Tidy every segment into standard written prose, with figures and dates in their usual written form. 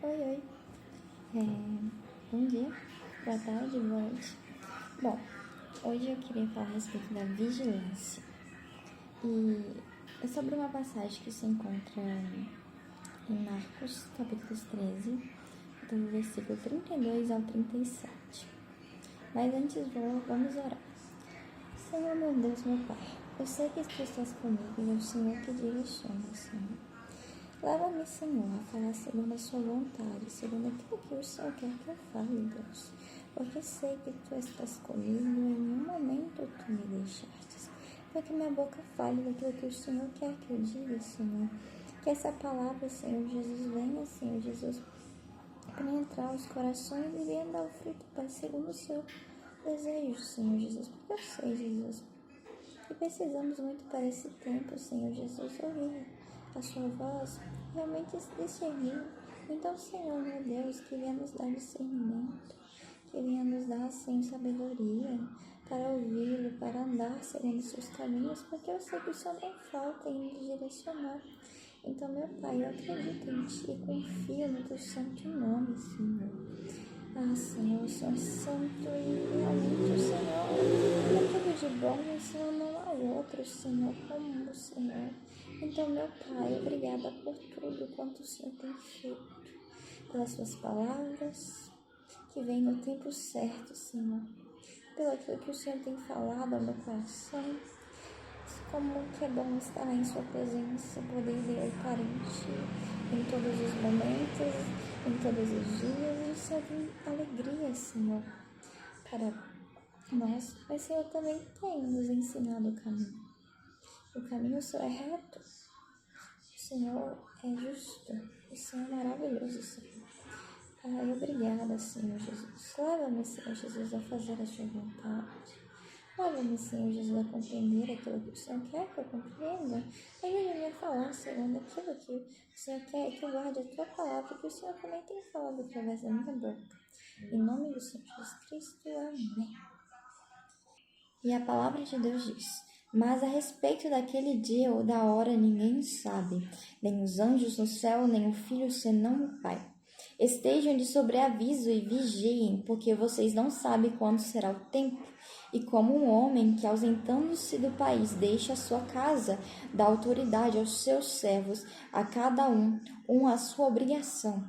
Oi, bom dia, boa tarde, boa noite. Bom, hoje eu queria falar a respeito da vigilância. E é sobre uma passagem que se encontra em Marcos, capítulo 13, do versículo 32 ao 37. Mas antes vamos orar. Senhor, meu Deus, meu Pai, eu sei que Tu estás comigo e é o Senhor que direciona, Senhor. Leva-me, Senhor, a falar segundo a sua vontade, segundo aquilo que o Senhor quer que eu fale, Deus. Porque sei que Tu estás comigo e em nenhum momento Tu me deixaste. Para que minha boca fale daquilo que o Senhor quer que eu diga, Senhor. Que essa palavra, Senhor Jesus, venha, Senhor Jesus, penetrar os corações e venha dar o fruto, Pai, segundo o Seu desejo, Senhor Jesus. Porque eu sei, Jesus, que precisamos muito para esse tempo, Senhor Jesus, ouvir a Sua voz, realmente discernir. Então, Senhor, meu Deus, que venha nos dar discernimento, que venha nos dar, assim, sabedoria para ouvi-lo, para andar segundo os Seus caminhos, porque eu sei que o Senhor não falta em nos direcionar. Então, meu Pai, eu acredito em Ti e confio no Teu santo nome, Senhor. Senhor, o Senhor é santo e realmente o Senhor é tudo de bom, e o Senhor não há outro, Senhor, como o Senhor. Então, meu Pai, obrigada por tudo quanto o Senhor tem feito, pelas Suas palavras, que vem no tempo certo, Senhor, pelo aquilo que o Senhor tem falado ao meu coração. Como que é bom estar em Sua presença, poder deleitar em Ti, em todos os momentos, em todos os dias. E o Senhor tem alegria, Senhor, para nós. Mas o Senhor também tem nos ensinado o caminho. O caminho do Senhor é reto. O Senhor é justo. O Senhor é maravilhoso, Senhor. Obrigada, Senhor Jesus. Leva-me, Senhor Jesus, a fazer a Sua vontade. Leva-me, Senhor Jesus, a compreender aquilo que o Senhor quer que eu compreenda. Ajude-me a falar segundo aquilo que o Senhor quer, que eu guarde a Tua palavra, que o Senhor também tem falado através da minha boca. Em nome do Senhor Jesus Cristo, amém. E a palavra de Deus diz: mas a respeito daquele dia ou da hora ninguém sabe, nem os anjos no céu, nem o Filho, senão o Pai. Estejam de sobreaviso e vigiem, porque vocês não sabem quando será o tempo. E como um homem que, ausentando-se do país, deixa a sua casa, dá autoridade aos seus servos, a cada um a sua obrigação.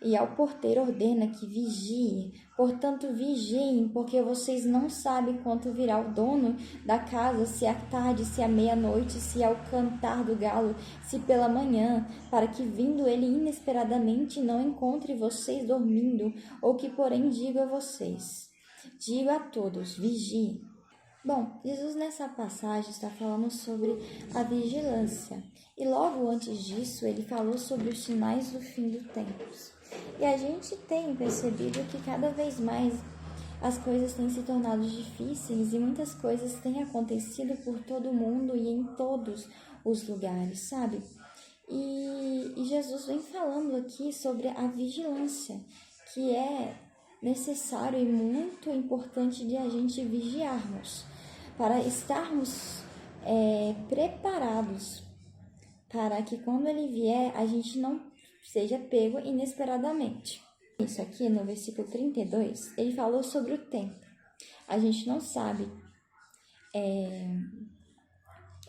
E ao porteiro ordena que vigie. Portanto, vigiem, porque vocês não sabem quanto virá o dono da casa, se à tarde, se à meia-noite, se ao cantar do galo, se pela manhã, para que, vindo ele inesperadamente, não encontre vocês dormindo, ou que, porém, diga a vocês: digo a todos, vigiem. Bom, Jesus nessa passagem está falando sobre a vigilância. E logo antes disso, ele falou sobre os sinais do fim dos tempos. E a gente tem percebido que cada vez mais as coisas têm se tornado difíceis e muitas coisas têm acontecido por todo o mundo e em todos os lugares, sabe? E Jesus vem falando aqui sobre a vigilância, que é necessário e muito importante de a gente vigiarmos, para estarmos preparados, para que quando ele vier, a gente não seja pego inesperadamente. Isso aqui no versículo 32, ele falou sobre o tempo. A gente não sabe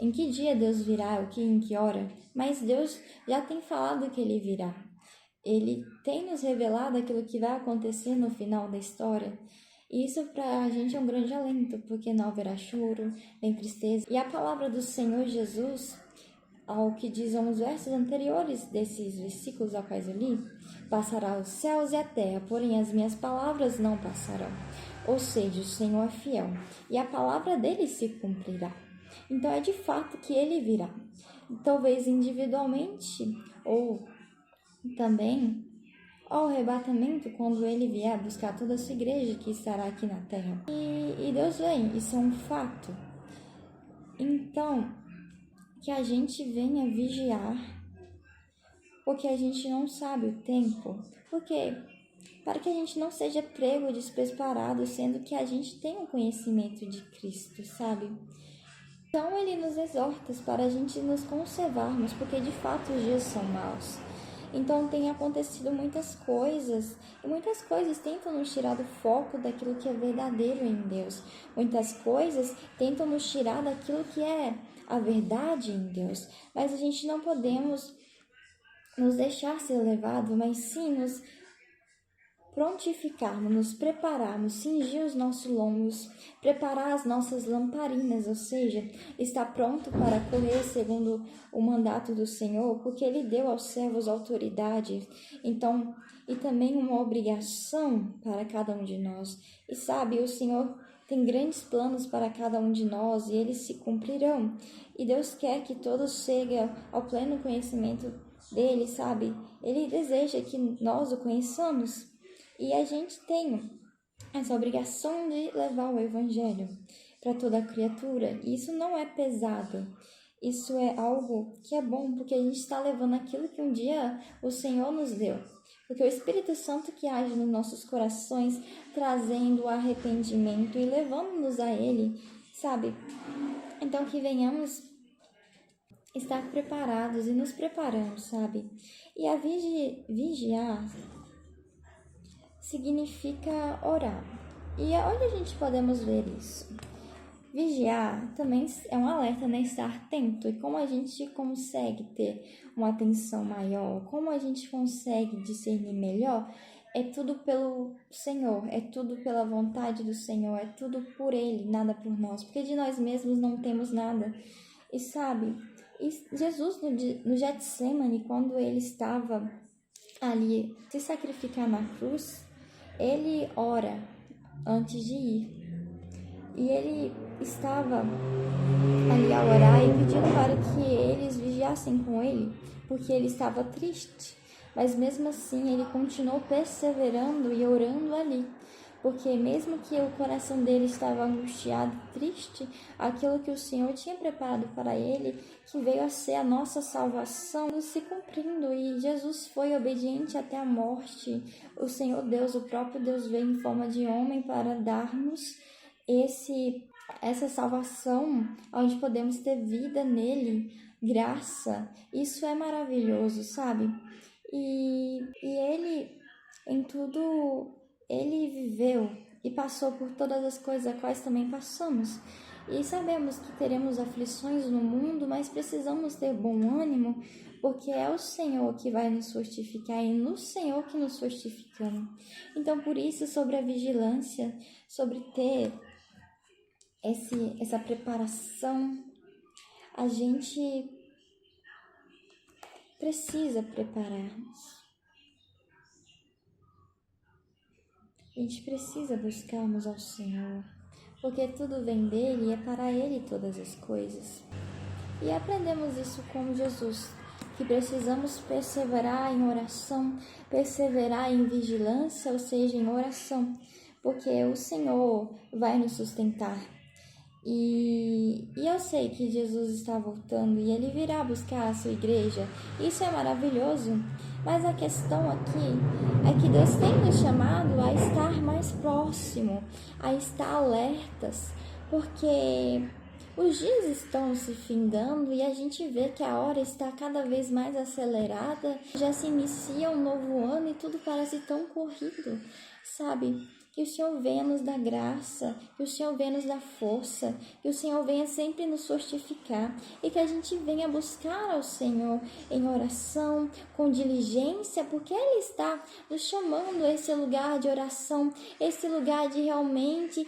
em que dia Deus virá, em que hora, mas Deus já tem falado que ele virá. Ele tem nos revelado aquilo que vai acontecer no final da história. E isso para a gente é um grande alento, porque não haverá choro, nem tristeza. E a palavra do Senhor Jesus, ao que dizem os versos anteriores desses versículos ao quais eu li: passará os céus e a terra, porém as minhas palavras não passarão. Ou seja, o Senhor é fiel, e a palavra dele se cumprirá. Então é de fato que ele virá, talvez individualmente, ou também ao arrebatamento, quando ele vier buscar toda a sua igreja que estará aqui na terra. E Deus vem, isso é um fato. Então, que a gente venha vigiar, porque a gente não sabe o tempo. Porque para que a gente não seja prego despreparado, sendo que a gente tem um conhecimento de Cristo, sabe? Então ele nos exorta para a gente nos conservarmos, porque de fato os dias são maus. Então tem acontecido muitas coisas, e muitas coisas tentam nos tirar do foco daquilo que é verdadeiro em Deus. Muitas coisas tentam nos tirar daquilo que é a verdade em Deus. Mas a gente não podemos nos deixar ser levado, mas sim nos prontificarmos, nos prepararmos, cingir os nossos lombos, preparar as nossas lamparinas, ou seja, estar pronto para correr segundo o mandato do Senhor, porque Ele deu aos servos autoridade, então, e também uma obrigação para cada um de nós. E sabe, o Senhor tem grandes planos para cada um de nós e eles se cumprirão. E Deus quer que todos cheguem ao pleno conhecimento dele, sabe? Ele deseja que nós o conheçamos. E a gente tem essa obrigação de levar o Evangelho para toda criatura. E isso não é pesado. Isso é algo que é bom, porque a gente está levando aquilo que um dia o Senhor nos deu. Porque o Espírito Santo que age nos nossos corações, trazendo o arrependimento e levando-nos a Ele, sabe? Então que venhamos estar preparados e nos preparamos, sabe? E a vigiar significa orar. E onde a gente podemos ver isso? Vigiar também é um alerta, né? Estar atento. E como a gente consegue ter uma atenção maior, como a gente consegue discernir melhor, é tudo pelo Senhor, é tudo pela vontade do Senhor, é tudo por Ele, nada por nós. Porque de nós mesmos não temos nada. E sabe, Jesus no Getsemane, quando Ele estava ali se sacrificar na cruz, Ele ora antes de ir. E Ele estava ali a orar e pedindo para que eles vigiassem com Ele, porque Ele estava triste. Mas mesmo assim, Ele continuou perseverando e orando ali. Porque mesmo que o coração dele estava angustiado, triste, aquilo que o Senhor tinha preparado para ele, que veio a ser a nossa salvação, se cumprindo. E Jesus foi obediente até a morte. O Senhor Deus, o próprio Deus, veio em forma de homem para dar-nos essa salvação, onde podemos ter vida nele, graça. Isso é maravilhoso, sabe? E ele, em tudo, ele viveu e passou por todas as coisas a quais também passamos. E sabemos que teremos aflições no mundo, mas precisamos ter bom ânimo, porque é o Senhor que vai nos fortificar e no Senhor que nos fortificamos. Então, por isso, sobre a vigilância, sobre ter essa preparação, a gente precisa preparar-nos. A gente precisa buscarmos ao Senhor, porque tudo vem dele e é para ele todas as coisas. E aprendemos isso com Jesus, que precisamos perseverar em oração, perseverar em vigilância, ou seja, em oração, porque o Senhor vai nos sustentar. E eu sei que Jesus está voltando e Ele virá buscar a sua igreja. Isso é maravilhoso. Mas a questão aqui é que Deus tem nos chamado a estar mais próximo, a estar alertas, porque os dias estão se findando e a gente vê que a hora está cada vez mais acelerada. Já se inicia um novo ano e tudo parece tão corrido, sabe? Que o Senhor venha nos dar graça, que o Senhor venha nos dar força, que o Senhor venha sempre nos fortificar e que a gente venha buscar ao Senhor em oração, com diligência, porque Ele está nos chamando a esse lugar de oração, esse lugar de realmente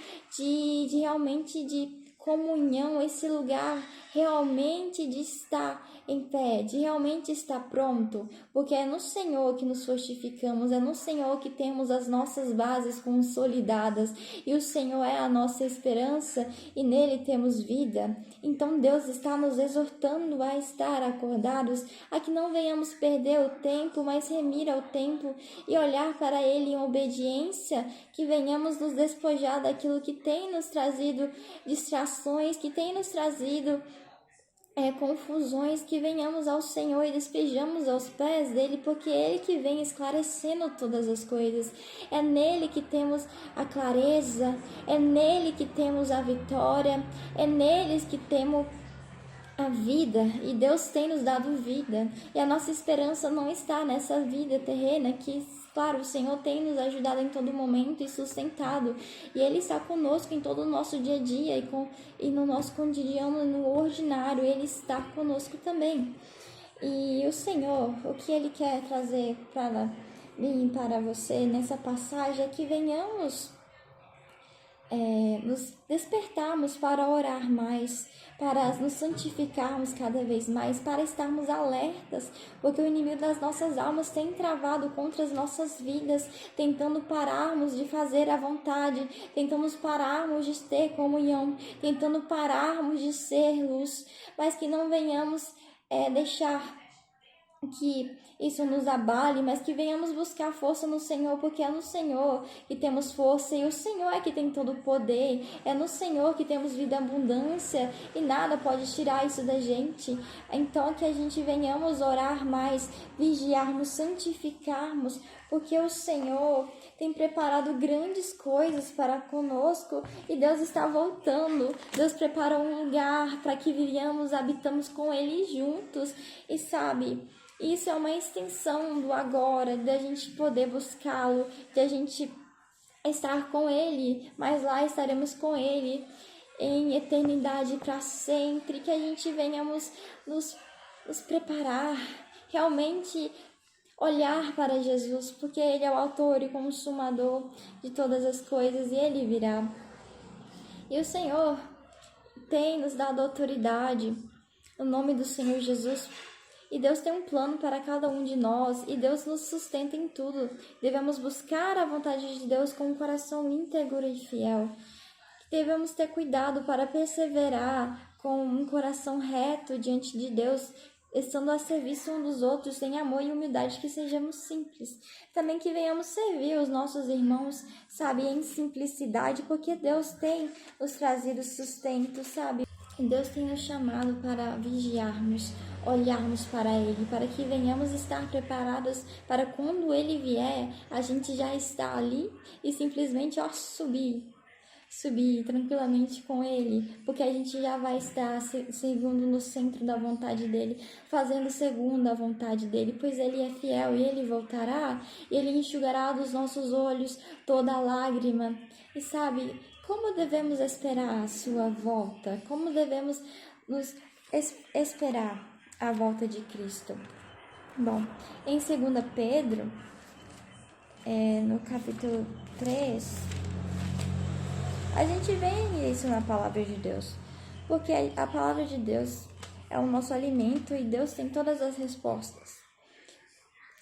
de comunhão, esse lugar realmente de estar em pé, de realmente estar pronto, porque é no Senhor que nos fortificamos, é no Senhor que temos as nossas bases consolidadas, e o Senhor é a nossa esperança, e nele temos vida. Então Deus está nos exortando a estar acordados, a que não venhamos perder o tempo, mas remir ao tempo e olhar para Ele em obediência, que venhamos nos despojar daquilo que tem nos trazido distrações, que tem nos trazido confusões, que venhamos ao Senhor e despejamos aos pés dele, porque é Ele que vem esclarecendo todas as coisas. É nele que temos a clareza, é nele que temos a vitória, é neles que temos a vida, e Deus tem nos dado vida, e a nossa esperança não está nessa vida terrena, que, claro, o Senhor tem nos ajudado em todo momento e sustentado, e Ele está conosco em todo o nosso dia a dia, e no nosso cotidiano, no ordinário, Ele está conosco também. E o Senhor, o que Ele quer trazer para mim, para você, nessa passagem, é que venhamos nos despertarmos para orar mais, para nos santificarmos cada vez mais, para estarmos alertas, porque o inimigo das nossas almas tem travado contra as nossas vidas, tentando pararmos de fazer a vontade, tentando pararmos de ter comunhão, tentando pararmos de ser luz, mas que não venhamos deixar que isso nos abale, mas que venhamos buscar força no Senhor, porque é no Senhor que temos força, e o Senhor é que tem todo o poder, é no Senhor que temos vida e abundância, e nada pode tirar isso da gente. Então que a gente venhamos orar mais, vigiarmos, santificarmos, porque o Senhor tem preparado grandes coisas para conosco, e Deus está voltando. Deus preparou um lugar para que vivamos, habitamos com Ele juntos, e sabe, isso é uma extensão do agora, da gente poder buscá-lo, de a gente estar com Ele, mas lá estaremos com Ele em eternidade para sempre, que a gente venhamos nos preparar, realmente olhar para Jesus, porque Ele é o autor e consumador de todas as coisas, e Ele virá. E o Senhor tem nos dado autoridade, no nome do Senhor Jesus. E Deus tem um plano para cada um de nós, e Deus nos sustenta em tudo. Devemos buscar a vontade de Deus com um coração íntegro e fiel. Devemos ter cuidado para perseverar com um coração reto diante de Deus, estando a serviço um dos outros em amor e humildade, que sejamos simples. Também que venhamos servir os nossos irmãos, sabe, em simplicidade, porque Deus tem nos trazido sustento, sabe? Deus tem nos chamado para vigiarmos, olharmos para Ele, para que venhamos estar preparados para quando Ele vier, a gente já está ali e simplesmente subir tranquilamente com Ele, porque a gente já vai estar segundo no centro da vontade dEle, fazendo segundo a vontade dEle, pois Ele é fiel e Ele voltará, e Ele enxugará dos nossos olhos toda lágrima. E sabe, como devemos esperar a sua volta? Como devemos nos esperar a volta de Cristo? Bom, em 2 Pedro, no capítulo 3, a gente vê isso na palavra de Deus, porque a palavra de Deus é o nosso alimento, e Deus tem todas as respostas.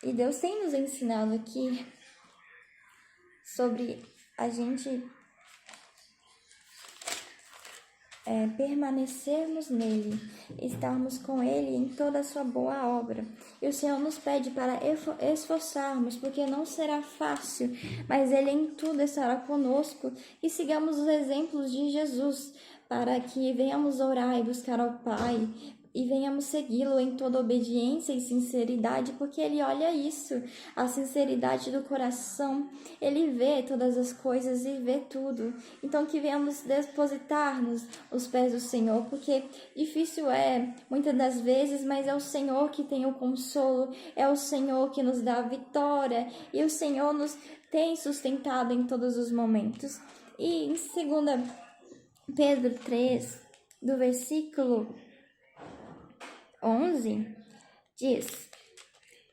E Deus tem nos ensinado aqui sobre a gente permanecermos nele, estarmos com ele em toda a sua boa obra. E o Senhor nos pede para esforçarmos, porque não será fácil, mas ele em tudo estará conosco, e sigamos os exemplos de Jesus, para que venhamos orar e buscar ao Pai, e venhamos segui-lo em toda obediência e sinceridade, porque ele olha isso, a sinceridade do coração. Ele vê todas as coisas e vê tudo. Então que venhamos depositar-nos os pés do Senhor, porque difícil muitas das vezes, mas é o Senhor que tem o consolo, é o Senhor que nos dá a vitória, e o Senhor nos tem sustentado em todos os momentos. E em 2 Pedro 3, do versículo 11, diz: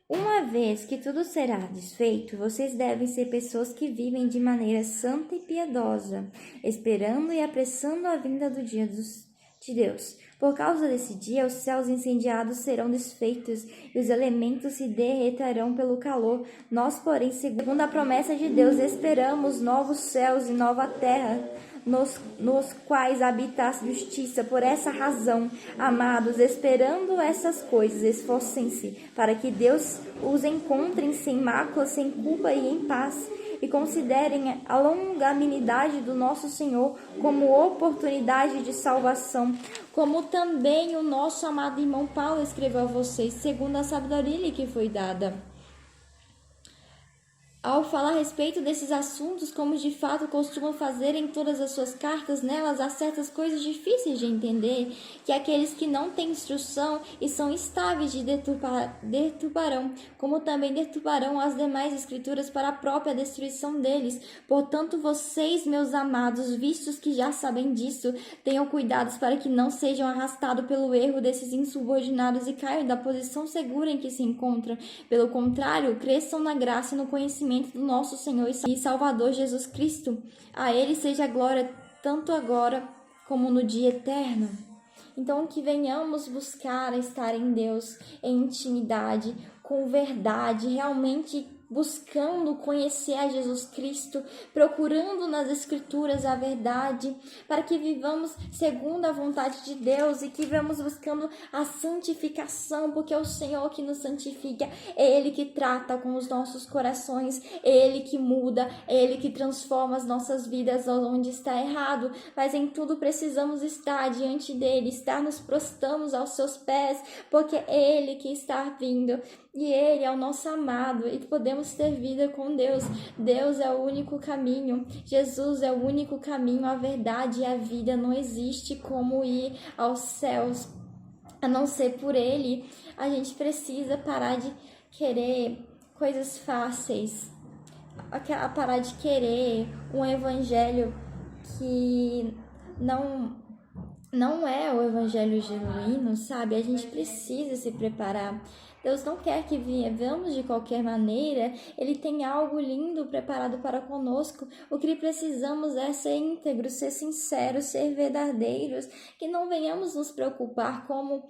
uma vez que tudo será desfeito, vocês devem ser pessoas que vivem de maneira santa e piedosa, esperando e apressando a vinda do dia de Deus. Por causa desse dia, os céus incendiados serão desfeitos e os elementos se derreterão pelo calor. Nós, porém, segundo a promessa de Deus, esperamos novos céus e nova terra, nos quais habita a justiça. Por essa razão, amados, esperando essas coisas, esforcem-se para que Deus os encontre sem mácula, sem culpa e em paz, e considerem a longanimidade do nosso Senhor como oportunidade de salvação, como também o nosso amado irmão Paulo escreveu a vocês, segundo a sabedoria que foi dada. ao falar a respeito desses assuntos, como de fato costumam fazer em todas as suas cartas, nelas há certas coisas difíceis de entender, que aqueles que não têm instrução e são instáveis de deturparão, como também deturparão as demais escrituras para a própria destruição deles. Portanto, vocês, meus amados, vistos que já sabem disso, tenham cuidados para que não sejam arrastados pelo erro desses insubordinados e caiam da posição segura em que se encontram. Pelo contrário, cresçam na graça e no conhecimento do nosso Senhor e Salvador Jesus Cristo. A Ele seja a glória tanto agora como no dia eterno. Então, que venhamos buscar estar em Deus, em intimidade, com verdade, realmente buscando conhecer a Jesus Cristo, procurando nas Escrituras a verdade, para que vivamos segundo a vontade de Deus e que vamos buscando a santificação, porque é o Senhor que nos santifica, é Ele que trata com os nossos corações, é Ele que muda, é Ele que transforma as nossas vidas onde está errado, mas em tudo precisamos estar diante dEle, estar nos prostramos aos seus pés, porque é Ele que está vindo. E Ele é o nosso amado e podemos ter vida com Deus. Deus é o único caminho. Jesus é o único caminho, a verdade e a vida. Não existe como ir aos céus a não ser por Ele. A gente precisa parar de querer coisas fáceis. Parar de querer um evangelho que não é o evangelho genuíno, sabe? A gente precisa se preparar. Deus não quer que vivamos de qualquer maneira, Ele tem algo lindo preparado para conosco. O que precisamos é ser íntegros, ser sinceros, ser verdadeiros, que não venhamos nos preocupar como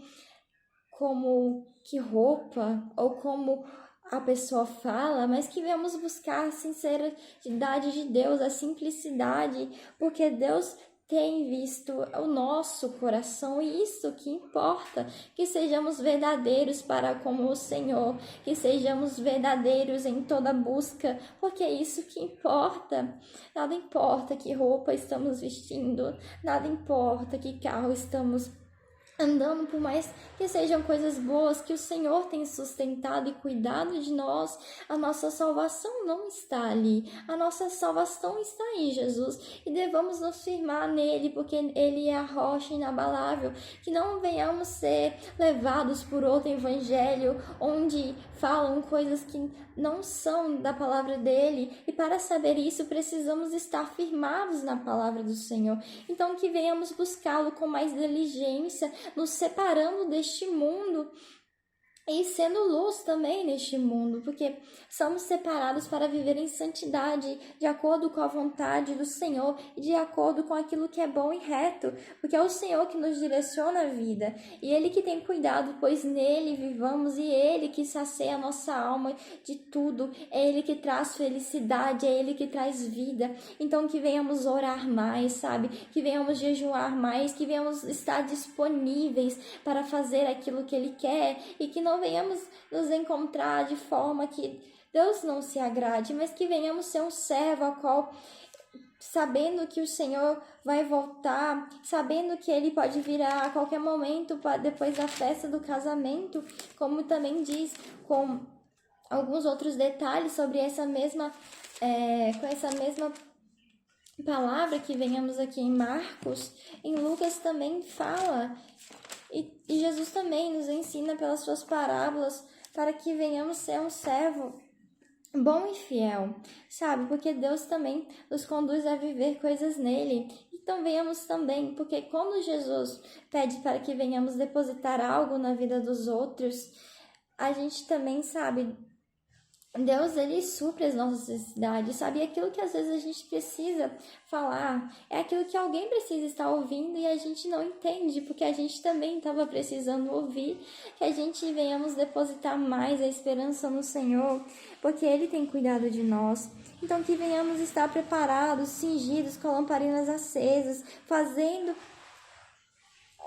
que roupa ou como a pessoa fala, mas que venhamos buscar a sinceridade de Deus, a simplicidade, porque Deus tem visto o nosso coração e isso que importa, que sejamos verdadeiros para com o Senhor, que sejamos verdadeiros em toda busca, porque é isso que importa. Nada importa que roupa estamos vestindo, nada importa que carro estamos andando, por mais que sejam coisas boas, que o Senhor tem sustentado e cuidado de nós, a nossa salvação não está ali, a nossa salvação está em Jesus, e devemos nos firmar nele, porque ele é a rocha inabalável, que não venhamos ser levados por outro evangelho, onde falam coisas que não são da palavra dele, e para saber isso precisamos estar firmados na palavra do Senhor. Então que venhamos buscá-lo com mais diligência, nos separando deste mundo e sendo luz também neste mundo, porque somos separados para viver em santidade, de acordo com a vontade do Senhor e de acordo com aquilo que é bom e reto, porque é o Senhor que nos direciona a vida, e Ele que tem cuidado, pois nele vivamos, e Ele que sacia a nossa alma de tudo, é Ele que traz felicidade, é Ele que traz vida. Então que venhamos orar mais, sabe? Que venhamos jejuar mais, que venhamos estar disponíveis para fazer aquilo que Ele quer, e que não venhamos nos encontrar de forma que Deus não se agrade, mas que venhamos ser um servo a qual, sabendo que o Senhor vai voltar, sabendo que Ele pode vir a qualquer momento depois da festa do casamento, como também diz, com alguns outros detalhes sobre com essa mesma palavra que venhamos aqui em Marcos, em Lucas também fala. E Jesus também nos ensina pelas suas parábolas para que venhamos ser um servo bom e fiel, sabe? Porque Deus também nos conduz a viver coisas nele. Então venhamos também, porque quando Jesus pede para que venhamos depositar algo na vida dos outros, a gente também sabe, Deus, Ele supre as nossas necessidades, sabe? E aquilo que às vezes a gente precisa falar, é aquilo que alguém precisa estar ouvindo e a gente não entende, porque a gente também estava precisando ouvir, que a gente venhamos depositar mais a esperança no Senhor, porque Ele tem cuidado de nós. Então que venhamos estar preparados, cingidos, com lamparinas acesas, fazendo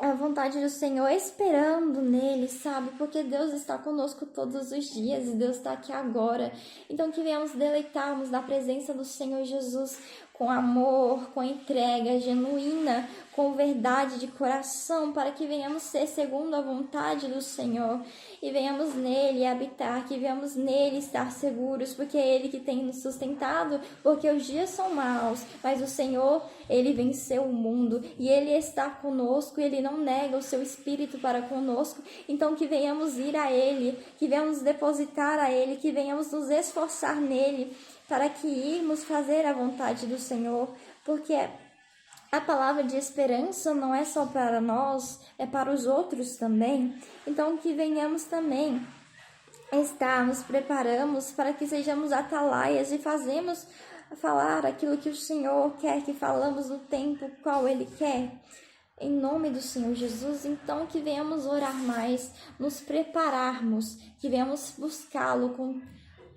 a vontade do Senhor, esperando nele, sabe? Porque Deus está conosco todos os dias e Deus está aqui agora. Então que venhamos deleitarmos na presença do Senhor Jesus com amor, com entrega genuína, com verdade de coração, para que venhamos ser segundo a vontade do Senhor e venhamos nele habitar, que venhamos nele estar seguros, porque é ele que tem nos sustentado, porque os dias são maus, mas o Senhor, ele venceu o mundo e ele está conosco, ele não nega o seu espírito para conosco. Então que venhamos ir a ele, que venhamos depositar a ele, que venhamos nos esforçar nele, para que irmos fazer a vontade do Senhor, porque a palavra de esperança não é só para nós, é para os outros também. Então que venhamos também nos preparamos para que sejamos atalaias e falar aquilo que o Senhor quer, que falamos no tempo qual Ele quer. Em nome do Senhor Jesus, então que venhamos orar mais, nos prepararmos, que venhamos buscá-lo com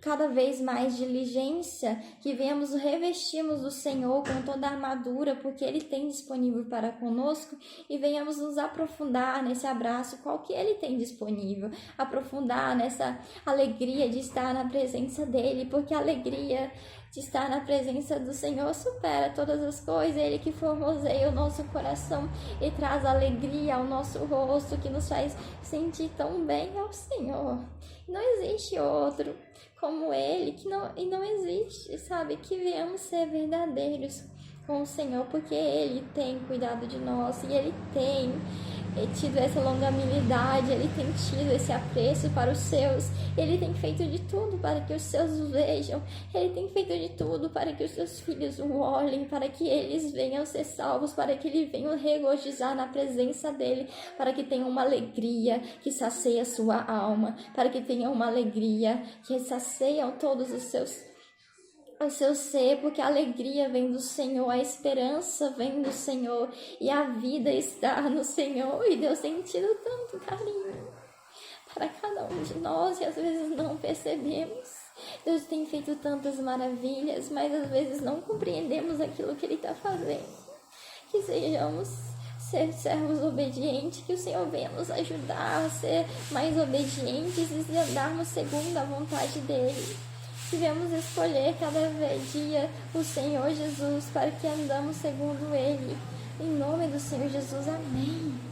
cada vez mais diligência, que venhamos revestirmos do Senhor com toda a armadura, porque Ele tem disponível para conosco, e venhamos nos aprofundar nesse abraço, qual que Ele tem disponível, aprofundar nessa alegria de estar na presença dEle, porque a alegria de estar na presença do Senhor supera todas as coisas. Ele que formoseia o nosso coração e traz alegria ao nosso rosto, que nos faz sentir tão bem ao Senhor. Não existe outro como Ele, e não existe, sabe, que venhamos ser verdadeiros com o Senhor, porque Ele tem cuidado de nós, e Ele tem tido essa longanimidade, Ele tem tido esse apreço para os seus, Ele tem feito de tudo para que os seus o vejam, Ele tem feito de tudo para que os seus filhos o olhem, para que eles venham ser salvos, para que eles venham regozijar na presença dEle, para que tenham uma alegria que sacia a sua alma, para que tenham uma alegria que saciam todos o seu ser, porque a alegria vem do Senhor, a esperança vem do Senhor, e a vida está no Senhor, e Deus tem tido tanto carinho para cada um de nós, e às vezes não percebemos. Deus tem feito tantas maravilhas, mas às vezes não compreendemos aquilo que Ele está fazendo. Que sejamos ser servos obedientes, que o Senhor venha nos ajudar a ser mais obedientes e andarmos segundo a vontade dEle. Devemos escolher cada dia o Senhor Jesus, para que andamos segundo Ele. Em nome do Senhor Jesus, amém.